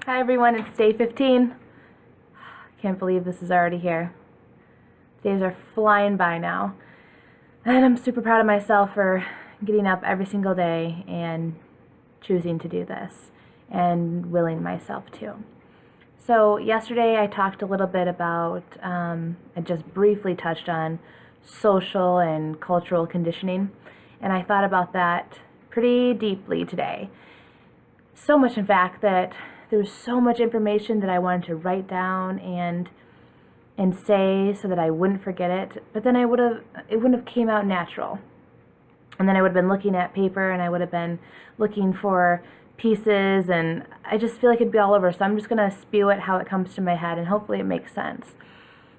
Hi everyone, it's day 15. Can't believe this is already here. Days are flying by now. And I'm super proud of myself for getting up every single day and choosing to do this and willing myself to. So yesterday I talked a little bit about, I just briefly touched on social and cultural conditioning. And I thought about that pretty deeply today. So much, in fact, that there was so much information that I wanted to write down and say so that I wouldn't forget it. But then it wouldn't have came out natural. And then I would have been looking at paper and I would have been looking for pieces, and I just feel like it'd be all over. So I'm just going to spew it how it comes to my head, and hopefully it makes sense.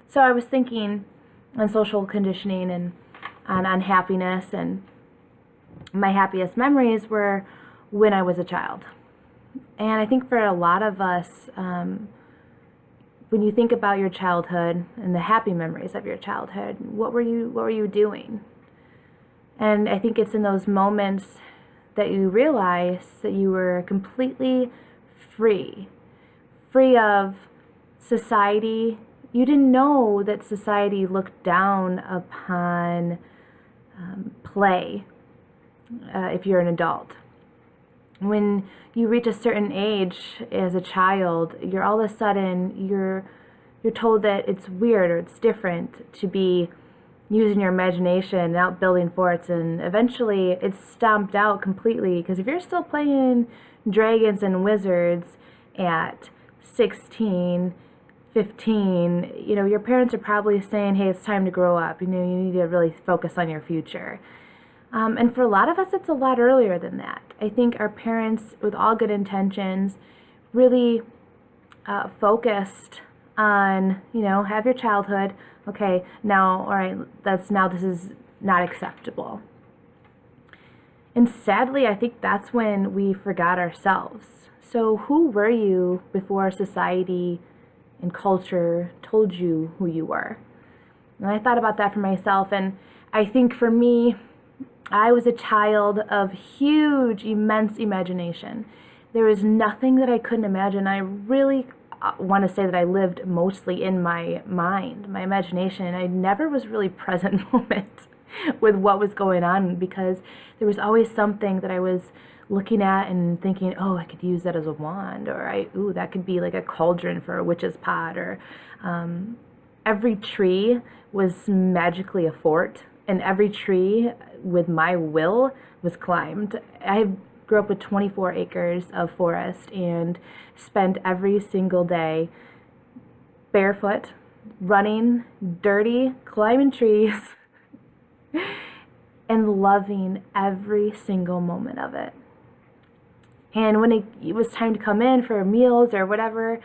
So I was thinking on social conditioning and on happiness, and my happiest memories were when I was a child. And I think for a lot of us, when you think about your childhood and the happy memories of your childhood, what were you doing? And I think it's in those moments that you realize that you were completely free of society. You didn't know that society looked down upon play if you're an adult. When you reach a certain age as a child, you're all of a sudden you're told that it's weird or it's different to be using your imagination and out building forts, and eventually it's stomped out completely, because if you're still playing dragons and wizards at 16, 15, your parents are probably saying, hey, it's time to grow up, you need to really focus on your future. And for a lot of us, it's a lot earlier than that. I think our parents, with all good intentions, really focused on, have your childhood. Okay, now, all right, this is not acceptable. And sadly, I think that's when we forgot ourselves. So who were you before society and culture told you who you were? And I thought about that for myself, and I think for me, I was a child of huge, immense imagination. There was nothing that I couldn't imagine. I really want to say that I lived mostly in my mind, my imagination. I never was really present moment with what was going on, because there was always something that I was looking at and thinking, oh, I could use that as a wand, or that could be like a cauldron for a witch's pot, or every tree was magically a fort, and every tree with my will was climbed. I grew up with 24 acres of forest and spent every single day barefoot, running, dirty, climbing trees, and loving every single moment of it. And when it was time to come in for meals or whatever,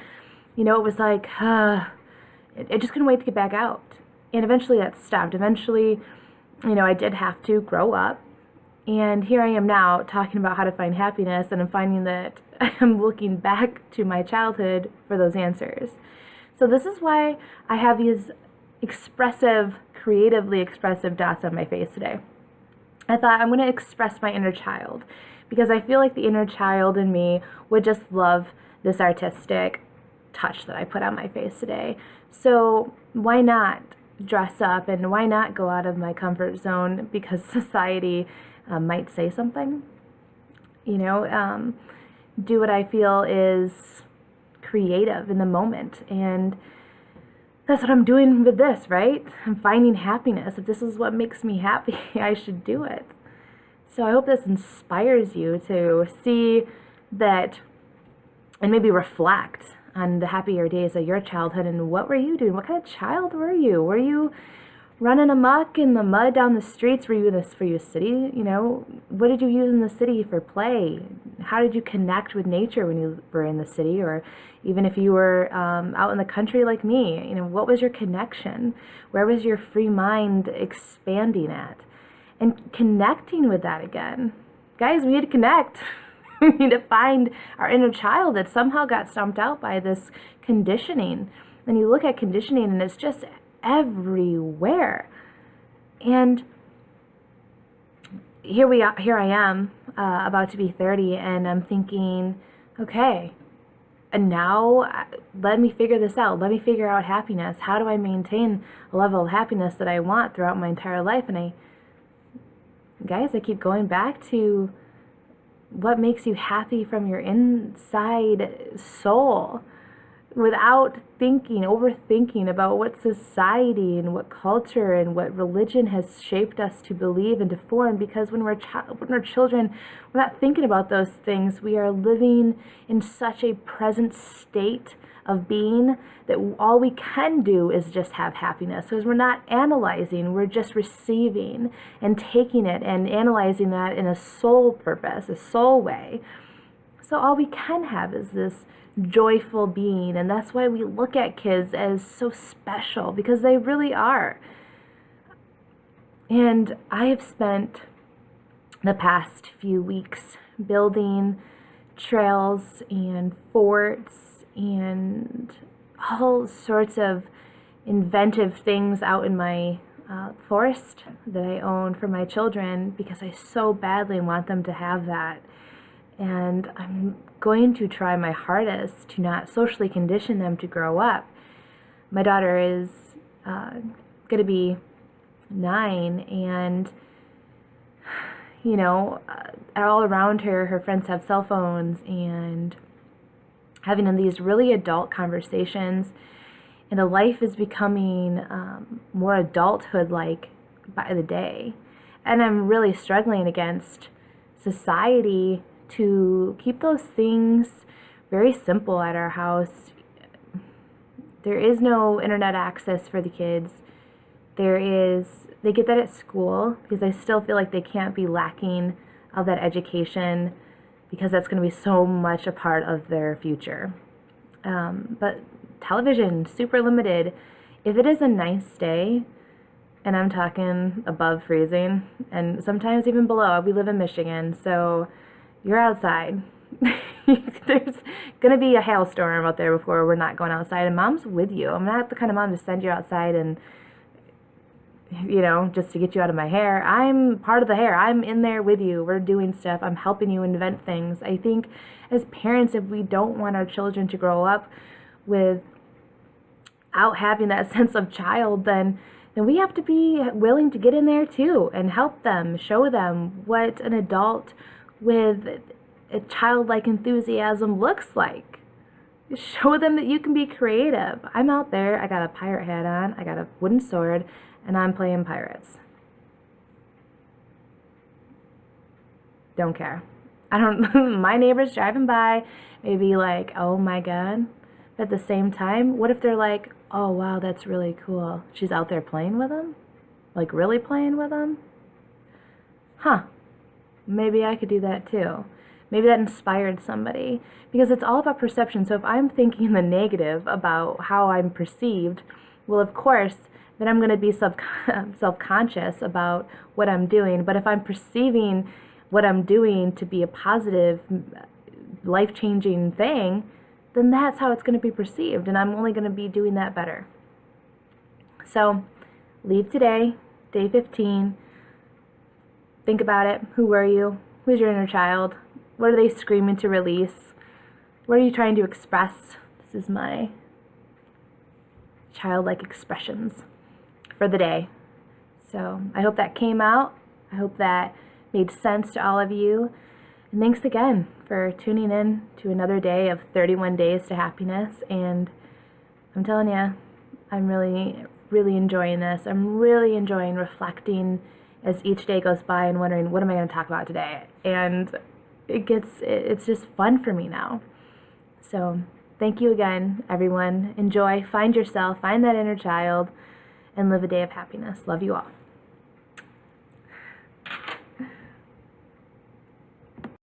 it was like, I just couldn't wait to get back out. And eventually that stopped. Eventually, I did have to grow up. And here I am now talking about how to find happiness, and I'm finding that I'm looking back to my childhood for those answers. So this is why I have these creatively expressive dots on my face today. I thought I'm going to express my inner child, because I feel like the inner child in me would just love this artistic touch that I put on my face today. So why not dress up, and why not go out of my comfort zone because society might say something? Do what I feel is creative in the moment, and that's what I'm doing with this, right? I'm finding happiness. If this is what makes me happy, I should do it. So I hope this inspires you to see that and maybe reflect on the happier days of your childhood, and what were you doing? What kind of child were you? Were you running amok in the mud down the streets? Were you in this for your city? What did you use in the city for play? How did you connect with nature when you were in the city, or even if you were out in the country like me? What was your connection? Where was your free mind expanding at? And connecting with that again. Guys, we need to connect. We need to find our inner child that somehow got stomped out by this conditioning. And you look at conditioning and it's just everywhere. And here I am, about to be 30, and I'm thinking, okay, And now, let me figure this out. Let me figure out happiness. How do I maintain a level of happiness that I want throughout my entire life? And guys, I keep going back to what makes you happy from your inside soul, without overthinking about what society and what culture and what religion has shaped us to believe and to form. Because when we're children, we're not thinking about those things. We are living in such a present state of being that all we can do is just have happiness. Because we're not analyzing, we're just receiving and taking it and analyzing that in a soul purpose, a soul way. So all we can have is this joyful being, and that's why we look at kids as so special, because they really are. And I have spent the past few weeks building trails and forts and all sorts of inventive things out in my forest that I own for my children, because I so badly want them to have that. And I'm going to try my hardest to not socially condition them to grow up. My daughter is going to be 9, and all around her, her friends have cell phones, and having these really adult conversations, and a life is becoming more adulthood-like by the day. And I'm really struggling against society to keep those things very simple at our house. There is no internet access for the kids. They get that at school, because I still feel like they can't be lacking of that education, because that's going to be so much a part of their future. But television, super limited. If it is a nice day, and I'm talking above freezing, and sometimes even below, we live in Michigan, so you're outside. There's going to be a hailstorm out there before we're not going outside, and mom's with you. I'm not the kind of mom to send you outside and, just to get you out of my hair. I'm part of the hair. I'm in there with you. We're doing stuff. I'm helping you invent things. I think as parents, if we don't want our children to grow up without having that sense of child, then we have to be willing to get in there too and help them, show them what an adult with a childlike enthusiasm looks like. Show them that you can be creative. I'm out there, I got a pirate hat on, I got a wooden sword, and I'm playing pirates. Don't care. My neighbors driving by may be like, oh my God. But at the same time, what if they're like, oh wow, that's really cool. She's out there playing with them? Like really playing with them? Huh. Maybe I could do that too. Maybe that inspired somebody, because it's all about perception. So if I'm thinking the negative about how I'm perceived, well, of course, then I'm going to be self-conscious about what I'm doing. But if I'm perceiving what I'm doing to be a positive, life-changing thing, then that's how it's going to be perceived, and I'm only going to be doing that better. So leave today, day 15. Think about it. Who were you? Who's your inner child? What are they screaming to release? What are you trying to express? This is my childlike expressions for the day. So I hope that came out. I hope that made sense to all of you. And thanks again for tuning in to another day of 31 Days to Happiness. And I'm telling you, I'm really, really enjoying this. I'm really enjoying reflecting as each day goes by and wondering, what am I going to talk about today? And it's just fun for me now. So thank you again, everyone. Enjoy, find yourself, find that inner child, and live a day of happiness. Love you all.